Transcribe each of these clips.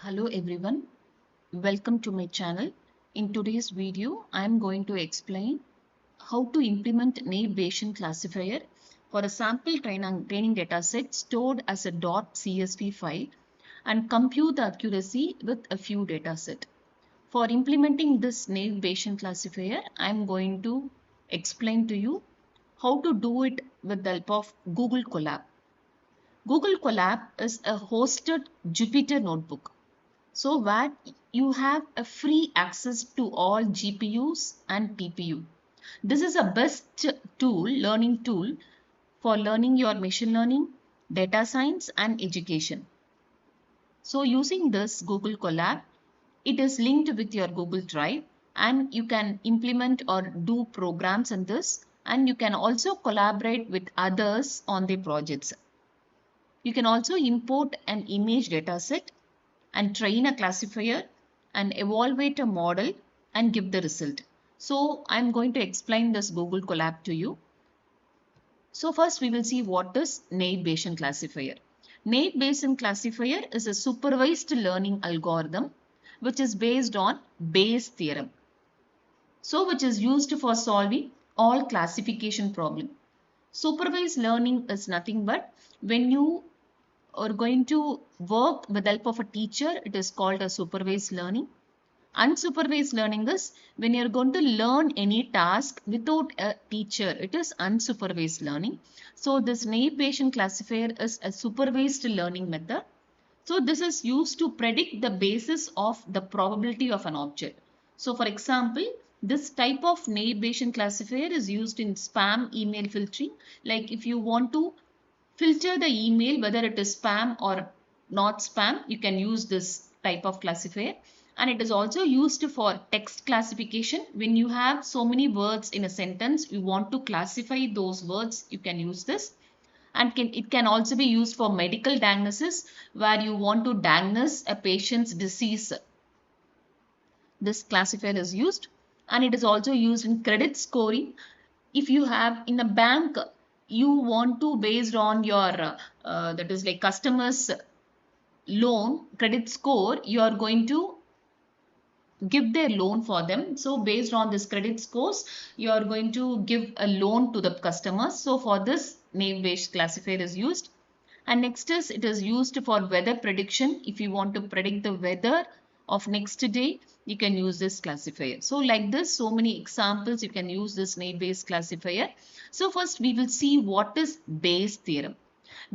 Hello everyone, welcome to my channel. In today's video, I am going to explain how to implement Naive Bayesian classifier for a sample training data set stored as a .csv file and compute the accuracy with a few data set. For implementing this Naive Bayesian classifier, I am going to explain to you how to do it with the help of Google Colab. Google Colab is a hosted Jupyter notebook. So where you have a free access to all GPUs and TPU. This is a best learning tool for learning your machine learning, data science and education. So using this Google Colab, it is linked with your Google Drive and you can implement or do programs in this, and you can also collaborate with others on the projects. You can also import an image dataset and train a classifier and evaluate a model and give the result. So I'm going to explain this Google Colab to you. So first we will see what is Naive Bayesian classifier. Naive Bayesian classifier is a supervised learning algorithm which is based on Bayes theorem. So which is used for solving all classification problem. Supervised learning is nothing but when you are going to work with the help of a teacher, it is called a supervised learning. Unsupervised learning is when you're going to learn any task without a teacher, it is unsupervised learning. So this Naive Bayesian classifier is a supervised learning method. So this is used to predict the basis of the probability of an object. So for example, this type of Naive Bayesian classifier is used in spam email filtering. Like if you want to filter the email whether it is spam or not spam, you can use this type of classifier. And it is also used for text classification. When you have so many words in a sentence, you want to classify those words, you can use this. And it can also be used for medical diagnosis where you want to diagnose a patient's disease. This classifier is used, and it is also used in credit scoring. If you have in a bank, you want to based on your that is like customers loan credit score, you are going to give their loan for them. So based on this credit scores, you are going to give a loan to the customers. So for this, Naive Bayes classifier is used. And next is it is used for weather prediction. If you want to predict the weather of next day, you can use this classifier. So like this, so many examples you can use this Naive Bayes classifier. So first we will see what is Bayes theorem.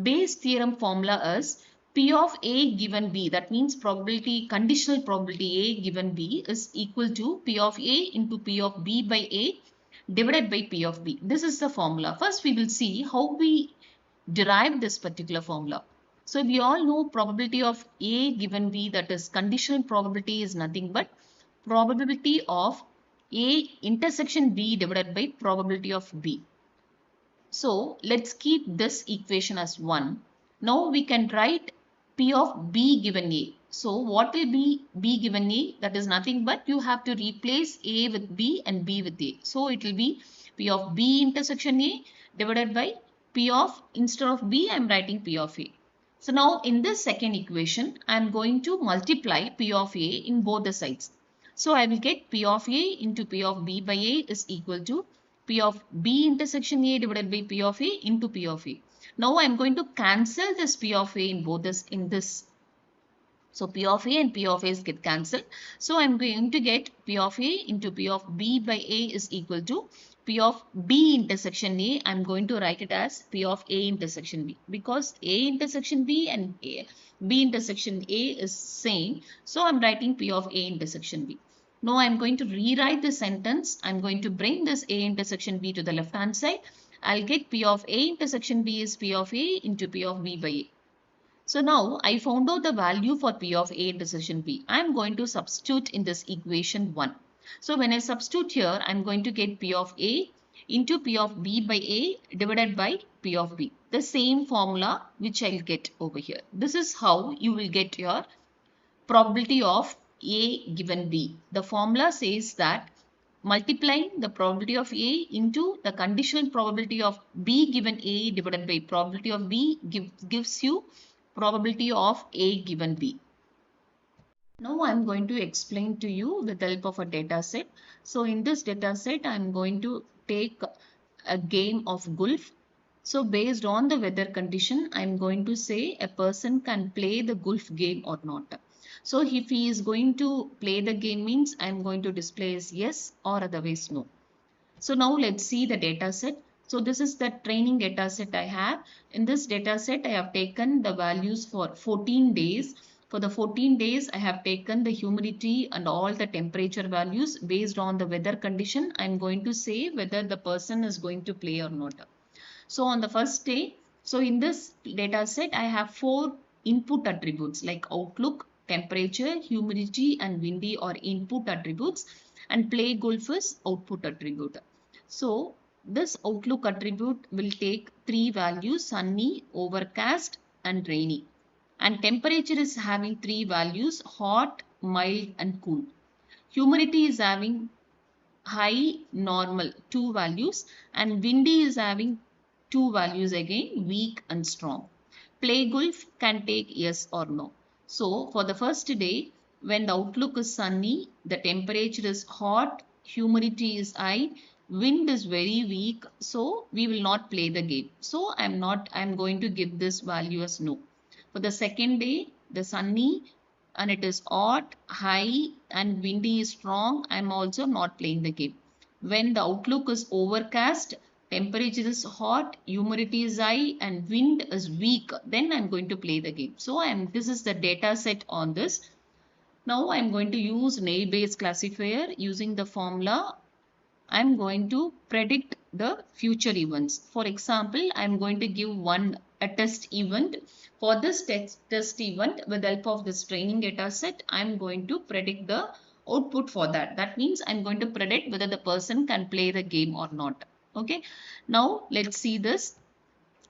Bayes theorem formula is P of A given B, that means probability, conditional probability A given B is equal to P of A into P of B by A divided by P of B. This is the formula. First we will see how we derive this particular formula. So we all know probability of A given B, that is conditional probability, is nothing but probability of A intersection B divided by probability of B. So let's keep this equation as 1. Now we can write P of B given A. So what will be B given A? That is nothing but you have to replace A with B and B with A. So it will be P of B intersection A divided by P of, instead of B, I am writing P of A. So now in this second equation, I am going to multiply P of A in both the sides. So I will get P of A into P of B by A is equal to P of B intersection A divided by P of A into P of A. Now I am going to cancel this P of A in both this. So P of A and P of A get cancelled. So I am going to get P of A into P of B by A is equal to P of B intersection A. I am going to write it as P of A intersection B, because A intersection B and B intersection A is same. So I am writing P of A intersection B. Now I am going to rewrite this sentence. I am going to bring this A intersection B to the left hand side. I'll get P of A intersection B is P of A into P of B by A. So now I found out the value for P of A intersection B. I am going to substitute in this equation 1. So when I substitute here, I am going to get P of A into P of B by A divided by P of B. The same formula which I'll get over here. This is how you will get your probability of A given B. The formula says that multiplying the probability of A into the conditional probability of B given A divided by probability of B gives you probability of A given B. Now I'm going to explain to you with the help of a data set. So in this data set, I'm going to take a game of golf. So based on the weather condition, I'm going to say a person can play the golf game or not. So if he is going to play the game means I'm going to display as yes or otherwise no. So now let's see the data set. So this is the training data set I have. In this data set, I have taken the values for 14 days. For the 14 days, I have taken the humidity and all the temperature values based on the weather condition. I'm going to say whether the person is going to play or not. So on the first day, so in this data set, I have 4 input attributes like outlook, temperature, humidity, and windy are input attributes, and play golf is output attribute. So this outlook attribute will take 3 values: sunny, overcast, and rainy. And temperature is having 3 values: hot, mild, and cool. Humidity is having high, normal, 2 values, and windy is having 2 values again, weak and strong. Play golf can take yes or no. So for the first day, when the outlook is sunny, the temperature is hot, humidity is high, wind is very weak, so we will not play the game. So I'm going to give this value as no. For the second day, the sunny and it is hot, high, and windy is strong, I'm also not playing the game. When the outlook is overcast, temperature is hot, humidity is high, and wind is weak, then I'm going to play the game. So this is the data set on this. Now I'm going to use Naive Bayes classifier using the formula. I'm going to predict the future events. For example, I'm going to give a test event. For this test event, with the help of this training data set, I'm going to predict the output for that. That means I'm going to predict whether the person can play the game or not. Okay. Now let's see this.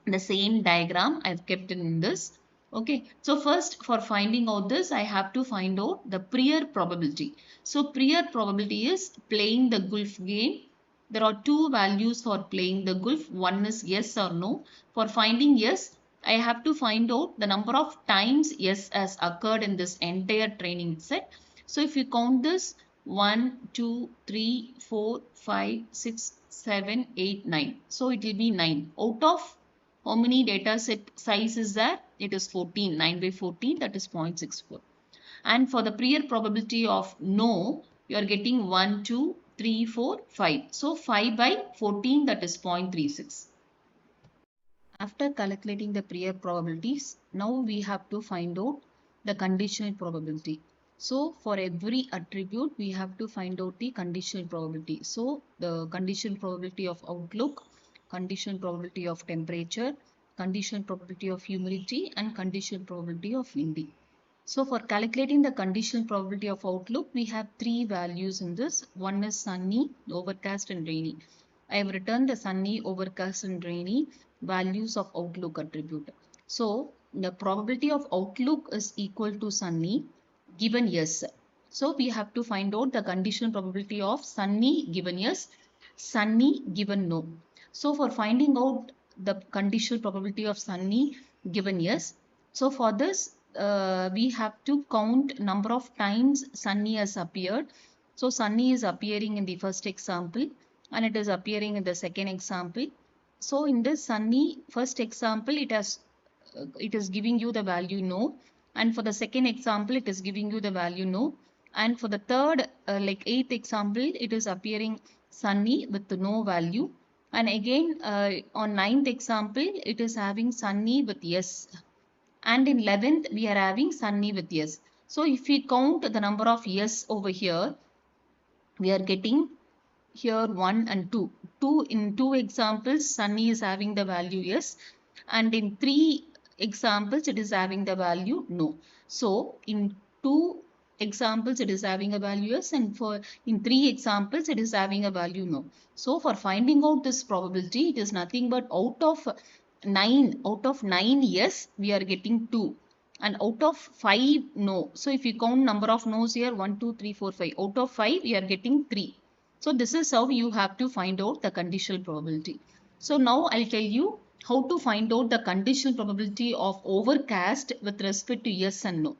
The same diagram I've kept in this. Okay, so first for finding out this, I have to find out the prior probability. So prior probability is playing the golf game. There are 2 values for playing the golf. One is yes or no. For finding yes, I have to find out the number of times yes has occurred in this entire training set. So if you count this, 1, 2, 3, 4, 5, 6, 7, 8, 9. So it will be 9. Out of how many data set size is there? It is 14. 9 by 14, that is 0.64. And for the prior probability of no, you are getting 1, 2, 3, 4, 5. So 5 by 14, that is 0.36. After calculating the prior probabilities, now we have to find out the conditional probability. So for every attribute, we have to find out the conditional probability. So the conditional probability of outlook, conditional probability of temperature, conditional probability of humidity, and conditional probability of windy. So for calculating the conditional probability of outlook, we have 3 values in this. One is sunny, overcast, and rainy. I have written the sunny, overcast, and rainy values of outlook attribute. So the probability of outlook is equal to sunny given yes. So we have to find out the conditional probability of sunny given yes, sunny given no. So for finding out the conditional probability of sunny given yes, so for this we have to count number of times sunny has appeared. So sunny is appearing in the first example and it is appearing in the second example. So in this sunny first example, it is giving you the value no, and for the second example it is giving you the value no, and for the third like 8th example it is appearing sunny with no value, and again on 9th example it is having sunny with yes, and in 11th we are having sunny with yes. So if we count the number of yes over here, we are getting here 1 and 2. In 2 examples sunny is having the value yes, and in 3 examples it is having the value no. So in 2 examples it is having a value yes, and in 3 examples it is having a value no. So for finding out this probability, it is nothing but out of 9 yes we are getting 2, and out of 5 no. So if you count number of no's here, 1 2 3 4 5, out of 5 we are getting 3. So this is how you have to find out the conditional probability. So now I'll tell you how to find out the conditional probability of overcast with respect to yes and no.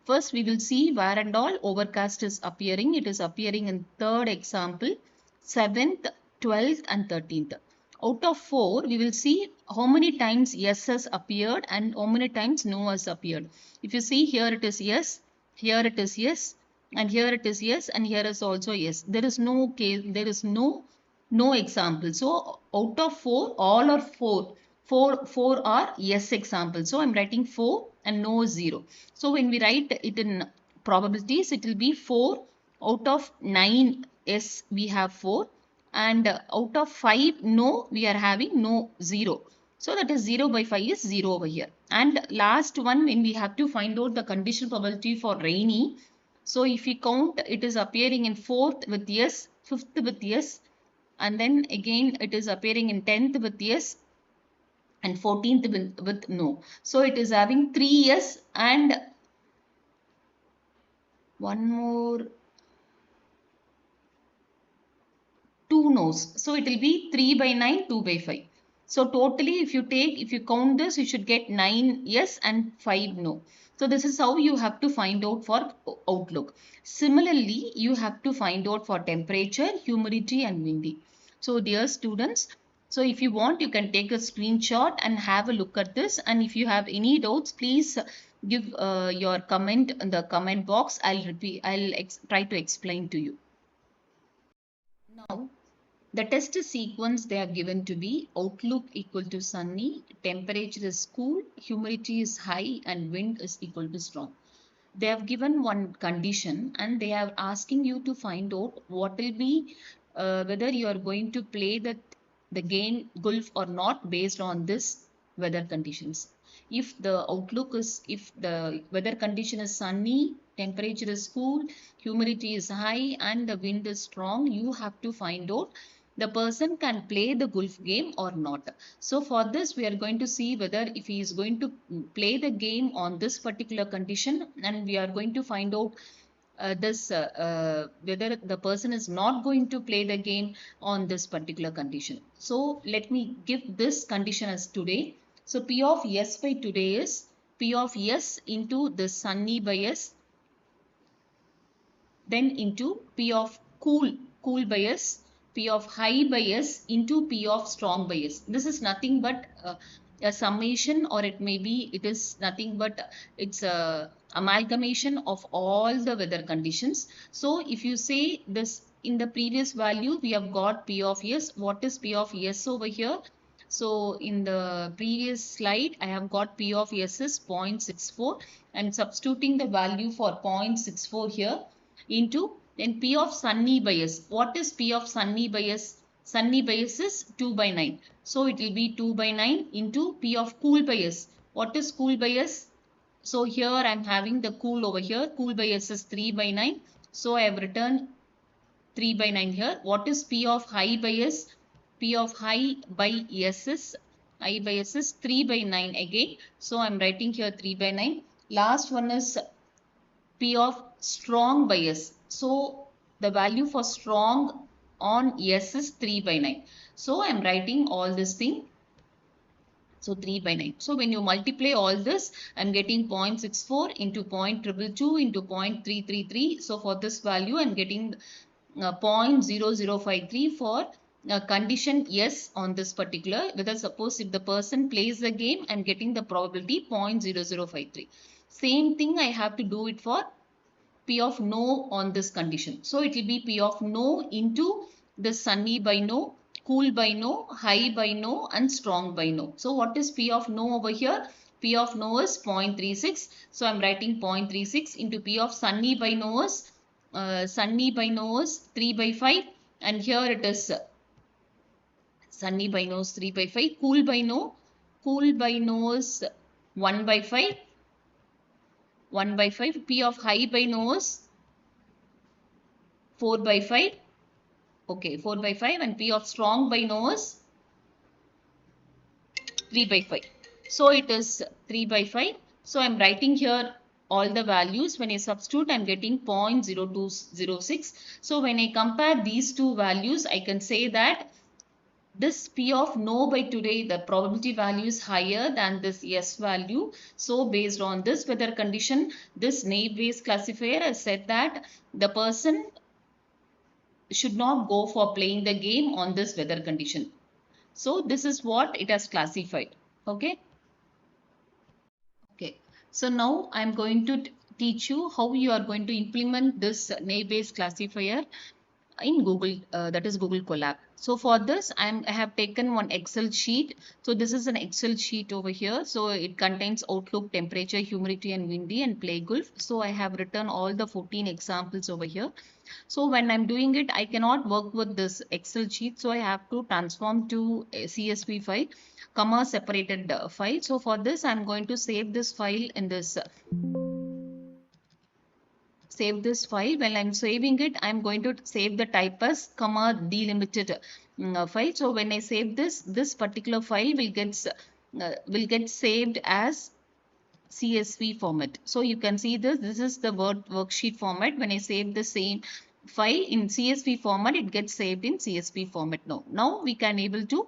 First, we will see where and all overcast is appearing. It is appearing in third example, 7th, 12th and 13th. Out of 4, we will see how many times yes has appeared and how many times no has appeared. If you see here it is yes, here it is yes, and here it is yes, and here is also yes. There is no case, there is no example. So out of 4, all are 4. 4 are yes examples. So I'm writing 4 and no is 0. So when we write it in probabilities, it will be 4 out of 9 yes we have 4, and out of 5 no we are having no 0. So that is 0 by 5 is 0 over here. And last one, when we have to find out the conditional probability for rainy. So if we count, it is appearing in 4th with yes, 5th with yes, and then again it is appearing in 10th with yes, and 14th with no. So it is having 3 yes and one more 2 no's. So it will be 3 by 9, 2 by 5. So totally if you count this, you should get 9 yes and 5 no. So this is how you have to find out for outlook. Similarly, you have to find out for temperature, humidity and windy. So dear students, so if you want, you can take a screenshot and have a look at this. And if you have any doubts, please give your comment in the comment box. I'll try to explain to you. Now, the test sequence they are given to be outlook equal to sunny, temperature is cool, humidity is high and wind is equal to strong. They have given one condition and they are asking you to find out what will be whether you are going to play the game golf or not based on this weather conditions. If the weather condition is sunny, temperature is cool, humidity is high and the wind is strong, you have to find out the person can play the golf game or not. So for this, we are going to see whether if he is going to play the game on this particular condition, and we are going to find out whether the person is not going to play the game on this particular condition. So let me give this condition as today. So P of S by today is P of S into the sunny by S, then into P of cool by S, P of high by S into P of strong by S. This is nothing but a summation, or it is nothing but it's a amalgamation of all the weather conditions. So if you say this in the previous value, we have got P of S. What is P of S over here? So in the previous slide, I have got P of S is 0.64 and substituting the value for 0.64 here into then P of sunny by S. What is P of sunny by S? Sunny by S is 2 by 9. So it will be 2 by 9 into P of cool by S. What is cool by S? So here I am having the cool over here. Cool by S is 3 by 9. So I have written 3 by 9 here. What is P of high by S? P of high by S is 3 by 9 again. So I am writing here 3 by 9. Last one is P of strong by S. So the value for strong on S is 3 by 9. So I am writing all this thing. So 3 by 9. So when you multiply all this, I am getting 0.64 into 0.222 into 0.333. So for this value, I am getting 0.0053 for condition yes on this particular. Whether suppose if the person plays the game, I am getting the probability 0.0053. Same thing I have to do it for P of no on this condition. So it will be P of no into the sunny by no, cool by no, high by no and strong by no. So what is P of no over here? P of no is 0.36. So I am writing 0.36 into P of sunny by no is 3 by 5 and here it is sunny by no is 3 by 5, cool by no is 1 by 5. 1 by 5. P of high by no is 4 by 5. Okay, 4 by 5 and P of strong by no is 3 by 5. So it is 3 by 5. So I am writing here all the values. When I substitute, I am getting 0.0206. So when I compare these two values, I can say that this P of no by today, the probability value is higher than this yes value. So based on this weather condition, this Naive Bayes classifier has said that the person should not go for playing the game on this weather condition. So this is what it has classified. Okay. Okay. So now I'm going to teach you how you are going to implement this Naive Bayes classifier in Google, that is Google Colab. So for this, I have taken one Excel sheet. So this is an Excel sheet over here. So it contains outlook, temperature, humidity, and windy and play golf. So I have written all the 14 examples over here. So when I'm doing it, I cannot work with this Excel sheet. So I have to transform to a CSV file, comma separated file. So for this, I'm going to save this file in this save this file. While I'm saving it, I'm going to save the type as comma delimited file. So when I save this particular file will get saved as CSV format. So you can see this is the Word worksheet format. When I save the same file in CSV format, it gets saved in CSV format. Now we can able to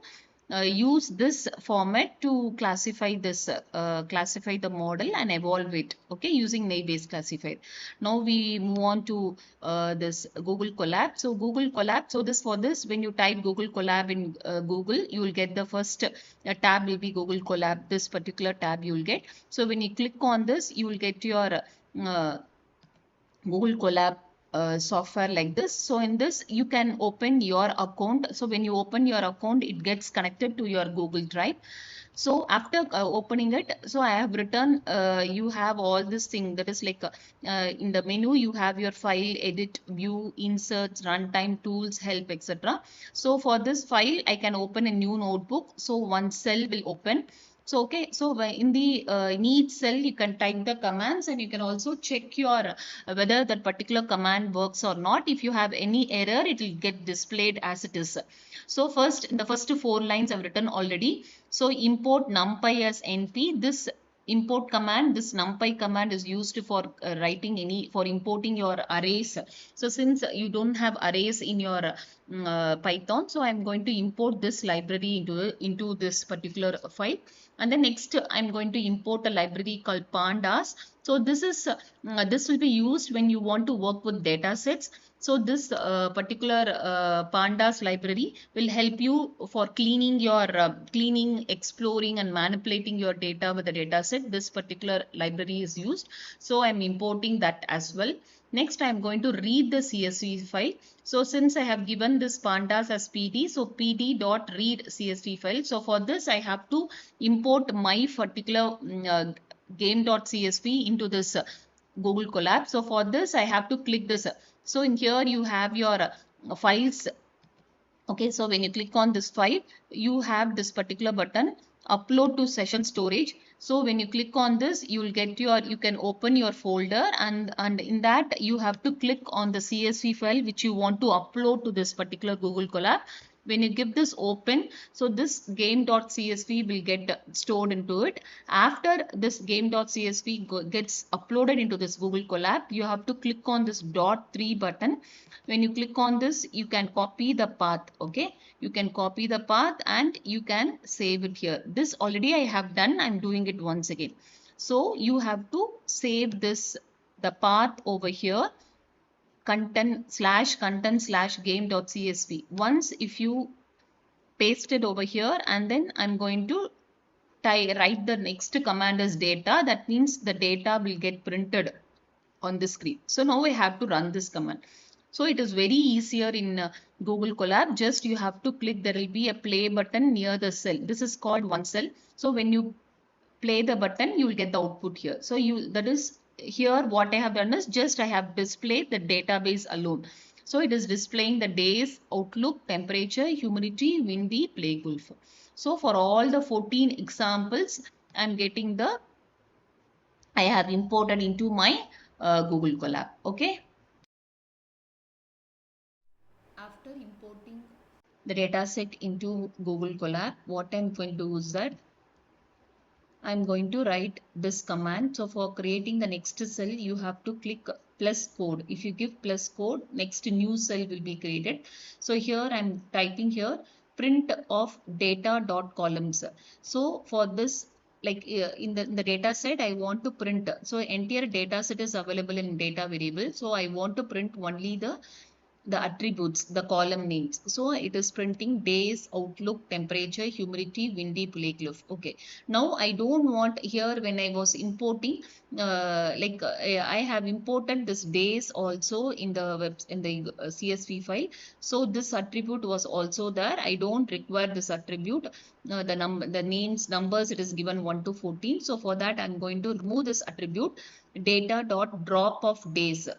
use this format to classify the model and evolve it, okay, using Naive Bayes classifier. Now we move on to this Google Colab. So Google Colab, so for this when you type Google Colab in Google, you will get the first tab will be Google Colab. This particular tab you will get. So when you click on this, you will get your Google Colab software like this. So in this you can open your account. So when you open your account, it gets connected to your Google Drive. So after opening it, so I have written, you have all this thing that is like in the menu you have your file, edit, view, inserts, runtime, tools, help, etc. So for this file I can open a new notebook. So one cell will open. So okay, so in the in each cell you can type the commands, and you can also check your whether that particular command works or not. If you have any error, it will get displayed as it is. So first, in the first 4 lines I've written already. So import numpy as np. This import command, this numpy command is used for for importing your arrays. So since you don't have arrays in your Python, so I'm going to import this library into this particular file. And then next I'm going to import a library called pandas. So this will be used when you want to work with data sets. So this particular pandas library will help you for cleaning, exploring, and manipulating your data with the data set. This particular library is used. So I'm importing that as well. Next, I'm going to read the CSV file. So since I have given this pandas as PD, so pd.read CSV file. So for this, I have to import my particular game.csv into this Google Colab. So for this, I have to click this. So in here, you have your files. Okay, so when you click on this file, you have this particular button, upload to session storage. So when you click on this, you will get you can open your folder, and in that you have to click on the CSV file which you want to upload to this particular Google Colab. When you give this open, so this game.csv will get stored into it. After this game.csv gets uploaded into this Google Colab, you have to click on this .3 button. When you click on this, you can copy the path. Okay, you can copy the path and you can save it here. This already I have done. I'm doing it once again. So you have to save the path over here, content/game.csv. Once if you paste it over here, and then I'm going to write the next command as data. That means the data will get printed on the screen. So now I have to run this command. So it is very easier in Google Colab. Just you have to click, there will be a play button near the cell. This is called one cell. So when you play the button, you will get the output here. So that is here what I have done is just I have displayed the database alone. So it is displaying the days, outlook, temperature, humidity, windy, play golf. So for all the 14 examples, I'm getting I have imported into my Google Colab. Okay. After importing the data set into Google Colab, what I'm going to do is that I'm going to write this command. So for creating the next cell, you have to click plus code. If you give plus code, next new cell will be created. So here I'm typing here print of data dot columns. So for this, like in the data set, I want to print. So entire data set is available in data variable. So I want to print only the attributes, the column names. So it is printing days, outlook, temperature, humidity, windy, play cliff. Okay. Now I don't want here when I was importing, I have imported this days also in the CSV file. So this attribute was also there. I don't require this attribute. The names, numbers, it is given 1 to 14. So for that, I'm going to remove this attribute data dot drop of days.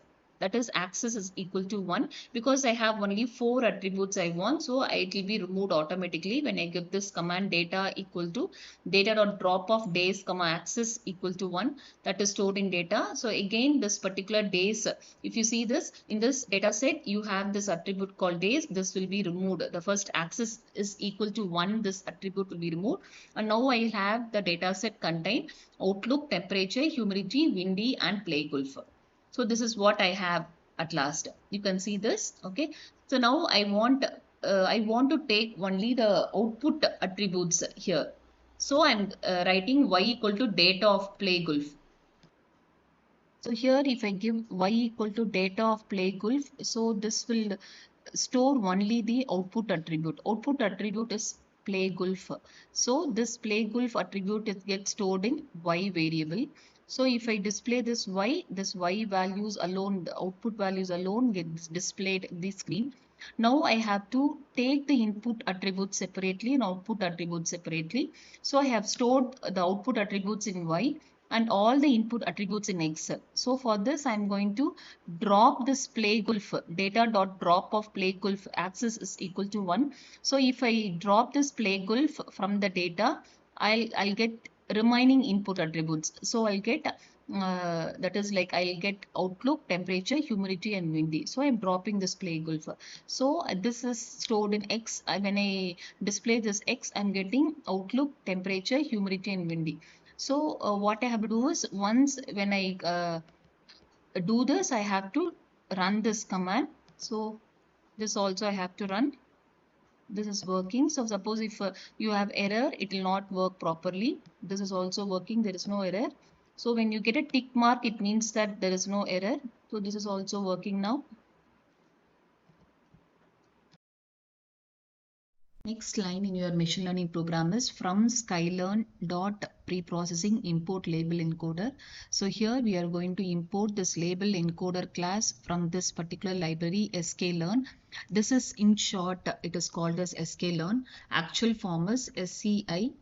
That is access is equal to 1 because I have only 4 attributes I want. So it will be removed automatically when I give this command data equal to data dot drop of days comma access equal to 1, that is stored in data. So again this particular days, if you see this in this data set, you have this attribute called days. This will be removed. The first access is equal to 1. This attribute will be removed. And now I have the data set contain outlook, temperature, humidity, windy and play golf. So this is what I have at last. You can see this. Okay. So now I want to take only the output attributes here. So I'm writing y equal to data of play golf. So here if I give y equal to data of play golf, so this will store only the output attribute. Output attribute is play golf. So this play golf attribute is gets stored in y variable. So if I display this y values alone, the output values alone gets displayed in the screen. Now I have to take the input attribute separately and output attribute separately. So I have stored the output attributes in y and all the input attributes in Excel. So for this, I'm going to drop this play golf data dot drop of play golf access is equal to 1. So if I drop this play golf from the data, I'll get remaining input attributes. So I'll get that is like I'll get outlook, temperature, humidity and windy. So I'm dropping this play golf. So this is stored in X. When I display this X, I'm getting outlook, temperature, humidity and windy. So what I have to do is once when I do this, I have to run this command. So this also I have to run. This is working. So suppose if you have error, it will not work properly. This is also working. There is no error. So when you get a tick mark, it means that there is no error. So this is also working now. Next line in your machine learning program is from Skylearn dot preprocessing import label encoder. So here we are going to import this label encoder class from this particular library sklearn. This is in short, it is called as sklearn. Actual form is SCI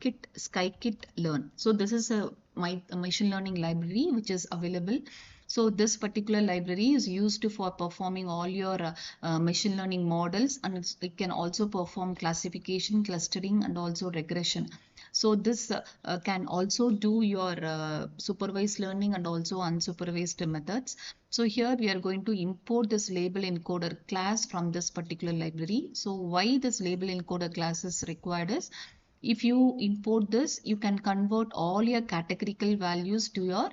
kit skykit learn. So this is a machine learning library which is available. So this particular library is used for performing all your machine learning models, and it can also perform classification, clustering and also regression. So this can also do your supervised learning and also unsupervised methods. So here we are going to import this label encoder class from this particular library. So why this label encoder class is required is, if you import this, you can convert all your categorical values to your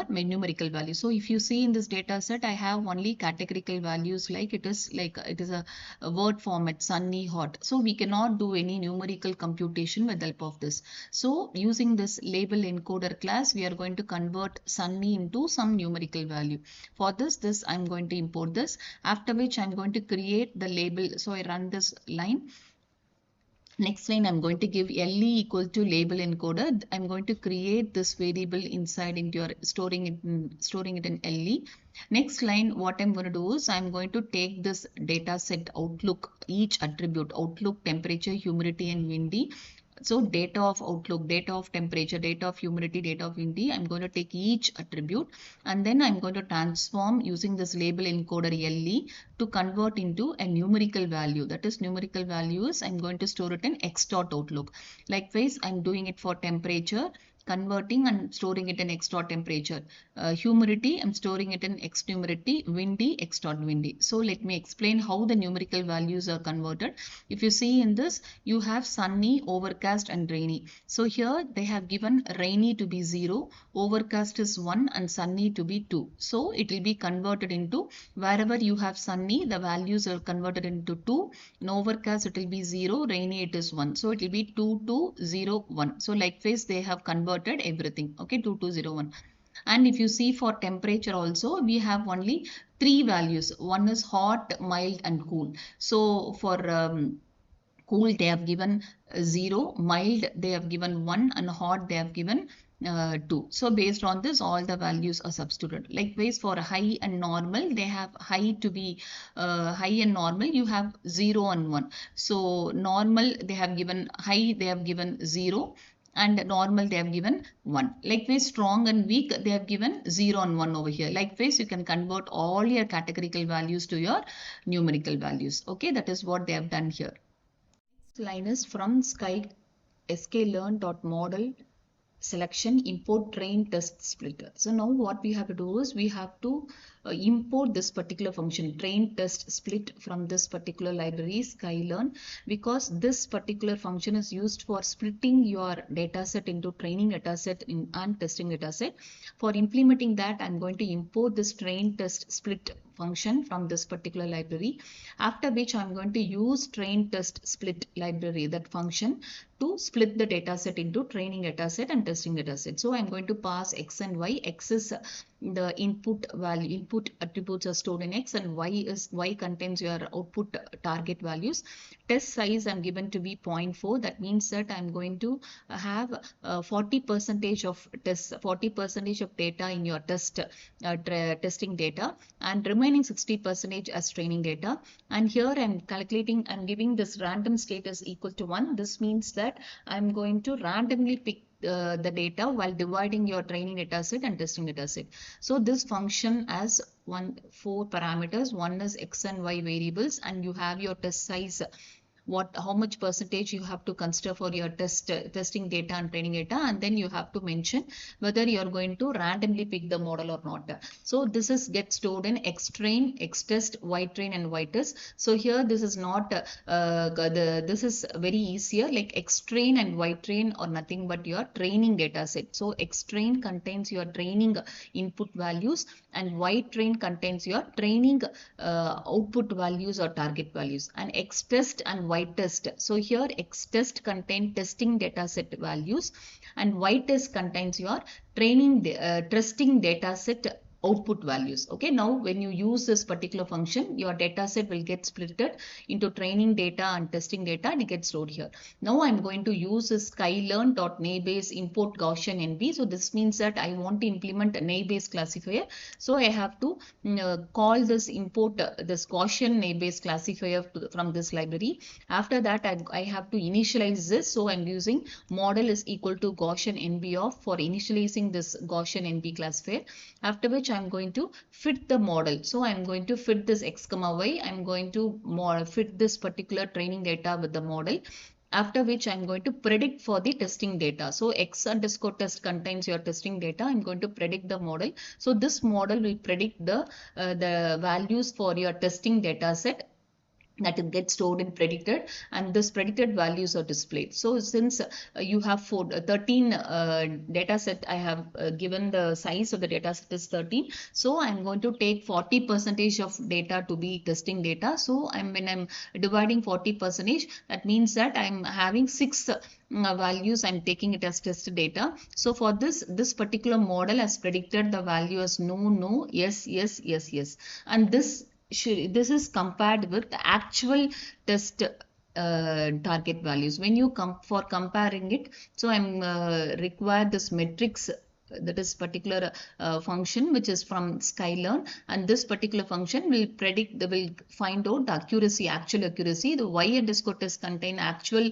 numerical value. So if you see in this data set, I have only categorical values, like it is a word format, sunny, hot. So we cannot do any numerical computation with the help of this. So using this label encoder class, we are going to convert sunny into some numerical value. For this I'm going to import this, after which I'm going to create the label. So I run this line. Next line, I'm going to give LE equal to label encoder. I'm going to create this variable inside into your storing it in LE. Next line, what I'm going to do is I'm going to take this data set outlook, each attribute, outlook, temperature, humidity and windy. So data of outlook, data of temperature, data of humidity, data of windy, I'm going to take each attribute and then I'm going to transform using this label encoder LE to convert into a numerical value. That is, numerical values I'm going to store it in X dot outlook. Likewise, I'm doing it for temperature. converting and storing it in x dot temperature. Humidity, I'm storing it in x humidity, windy, x dot windy. So let me explain how the numerical values are converted. If you see in this, you have sunny, overcast and rainy. So here they have given rainy to be 0, overcast is 1 and sunny to be 2. So it will be converted into, wherever you have sunny, the values are converted into 2. In overcast it will be 0, rainy it is 1. So it will be 2, 2, 0, 1. So likewise they have converted everything. Okay, 2, 2, 0, 1. And if you see for temperature also, we have only 3 values. One is hot, mild and cool. So for cool they have given 0, mild they have given 1 and hot they have given 2. So based on this all the values are substituted. Likewise for high and normal, they have high to be high and normal, you have 0 and 1. So normal they have given, high they have given 0 and normal they have given 1. Likewise strong and weak they have given 0 and 1 over here. Likewise you can convert all your categorical values to your numerical values. Okay, that is what they have done here. Line is from sklearn.model selection import train test splitter. So now what we have to do is we have to import this particular function train test split from this particular library sklearn, because this particular function is used for splitting your dataset into training dataset and testing dataset. For implementing that, I'm going to import this train test split function from this particular library, after which I'm going to use train test split library, that function, to split the dataset into training dataset and testing dataset. So I'm going to pass x and y. X is the input value, input attributes are stored in x, and y contains your output target values. Test size I'm given to be 0.4. That means that I'm going to have 40% of tests, 40% of data in your testing data, and remaining 60% as training data. And here I'm calculating, I'm giving this random state is equal to 1. This means that I'm going to randomly pick the data while dividing your training dataset and testing dataset. So this function has 4 parameters. One is x and y variables, and you have your test size, how much percentage you have to consider for your testing data and training data, and then you have to mention whether you are going to randomly pick the model or not. So this is gets stored in xtrain, xtest, ytrain and ytest. So here this is not this is very easier, like xtrain and ytrain are nothing but your training data set. So xtrain contains your training input values and ytrain contains your training output values or target values, and xtest and ytest. So here xtest contains testing dataset values and ytest contains your training testing dataset output values. Okay, now when you use this particular function, your data set will get splitted into training data and testing data, and it gets stored here. Now I'm going to use this sklearn.naive Bayes import Gaussian NB. So this means that I want to implement a Naive Bayes classifier. So I have to call this import this Gaussian Naive Bayes classifier from this library. After that I have to initialize this. So I'm using model is equal to Gaussian NB of for initializing this Gaussian NB classifier. After which I'm going to fit the model. So I'm going to fit this x comma y. I'm going to fit this particular training data with the model. After which I'm going to predict for the testing data. So x underscore test contains your testing data. I'm going to predict the model. So this model will predict the values for your testing data set that it gets stored in predicted, and this predicted values are displayed. So since you have 13 data set, I have given the size of the data set is 13. So I'm going to take 40% of data to be testing data. So when I'm dividing 40%, that means that I'm having 6 values. I'm taking it as test data. So for this particular model has predicted the value as no, yes, and this is compared with the actual test target values. When you for comparing it, so I'm require this metrics, that is particular function which is from sklearn, and this particular function will predict, will find out the accuracy, actual accuracy. The y underscore test contain actual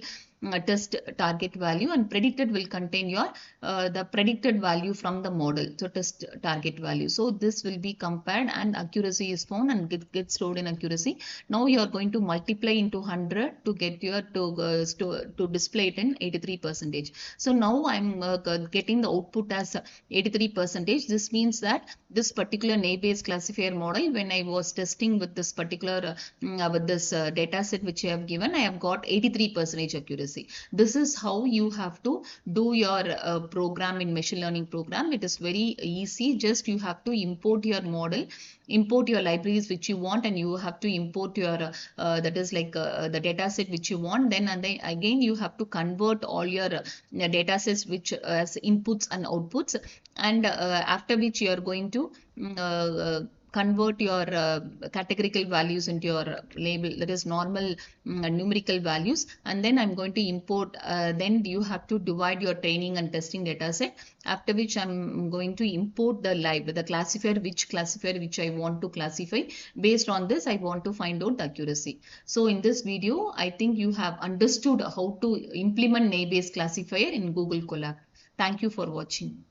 test target value, and predicted will contain your the predicted value from the model, so test target value. So this will be compared and accuracy is found and gets stored in accuracy. Now you are going to multiply into 100 to get your to display it in 83%. So now I'm getting the output as 83%. This means that this particular Naive Bayes classifier model, when I was testing with this particular with this data set which I have given, I have got 83% accuracy. This is how you have to do your program in machine learning program. It is very easy. Just you have to import your model, import your libraries which you want, and you have to import your that is like the data set which you want. Then and then again you have to convert all your data sets which as inputs and outputs, and after which you are going to convert your categorical values into your label, that is normal numerical values, and then I'm going to import, then you have to divide your training and testing data set, after which I'm going to import the classifier which I want to classify. Based on this, I want to find out the accuracy. So in this video, I think you have understood how to implement Naive Bayes classifier in Google Colab. Thank you for watching.